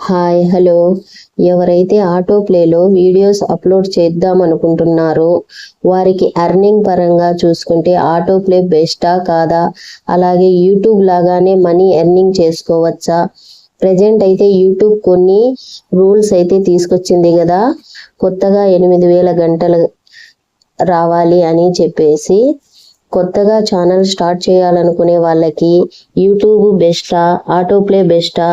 Hi hello ఎవరైతే auto ప్లేలో videos upload చేద్దాం అనుకుంటున్నారో వారికి ఎర్నింగ్ పరంగా చూసుకుంటే ఆటో ప్లే బెస్టా కాదా, అలాగే యూట్యూబ్ లాగానే మనీ ఎర్నింగ్ చేసుకోవచ్చా? ప్రజెంట్ అయితే యూట్యూబ్ కొన్ని రూల్స్ అయితే తీసుకొచ్చింది కదా, కొత్తగా 8,000 గంటలు రావాలి అని చెప్పేసి. కొత్తగా ఛానల్ స్టార్ట్ చేయాలనుకునే వాళ్ళకి యూట్యూబ్ బెస్టా, ఆటో ప్లే బెస్టా,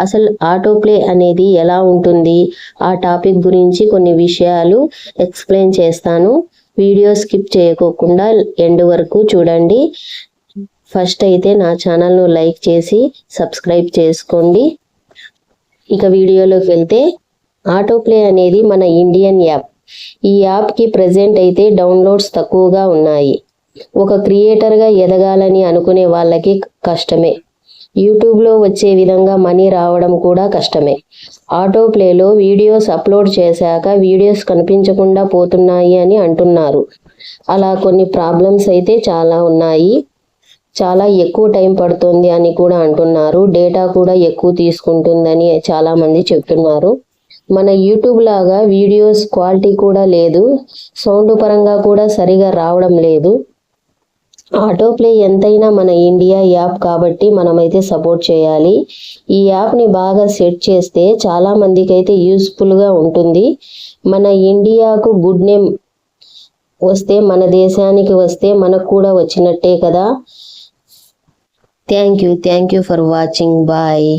అసలు ఆటో ప్లే అనేది ఎలా ఉంటుంది, ఆ టాపిక్ గురించి కొన్ని విషయాలు ఎక్స్ప్లెయిన్ చేస్తాను. వీడియో స్కిప్ చేయకోకుండా ఎండ్ వరకు చూడండి. ఫస్ట్ అయితే నా ఛానల్ను లైక్ చేసి సబ్స్క్రైబ్ చేసుకోండి. ఇక వీడియోలోకి వెళ్తే, ఆటో ప్లే అనేది మన ఇండియన్ యాప్. ఈ యాప్కి ప్రజెంట్ అయితే డౌన్లోడ్స్ తక్కువగా ఉన్నాయి. ఒక క్రియేటర్గా ఎదగాలని అనుకునే వాళ్ళకి కష్టమే. యూట్యూబ్లో వచ్చే విధంగా మనీ రావడం కూడా కష్టమే. ఆటో ప్లేలో వీడియోస్ అప్లోడ్ చేశాక వీడియోస్ కనిపించకుండా పోతున్నాయి అని అంటున్నారు. అలా కొన్ని ప్రాబ్లమ్స్ అయితే చాలా ఉన్నాయి. చాలా ఎక్కువ టైం పడుతుంది అని కూడా అంటున్నారు. డేటా కూడా ఎక్కువ తీసుకుంటుందని చాలామంది చెప్తున్నారు. మన యూట్యూబ్ లాగా వీడియోస్ క్వాలిటీ కూడా లేదు, సౌండ్ పరంగా కూడా సరిగా రావడం లేదు. ఆటో ప్లే ఎంతైనా మన ఇండియా యాప్ కాబట్టి మనమైతే సపోర్ట్ చేయాలి. ఈ యాప్ని బాగా సెట్ చేస్తే చాలా మందికి అయితే యూస్ఫుల్గా ఉంటుంది. మన ఇండియాకు గుడ్ నేమ్ వస్తే, మన దేశానికి వస్తే మనకు కూడా వచ్చినట్టే కదా. Thank you for watching. Bye.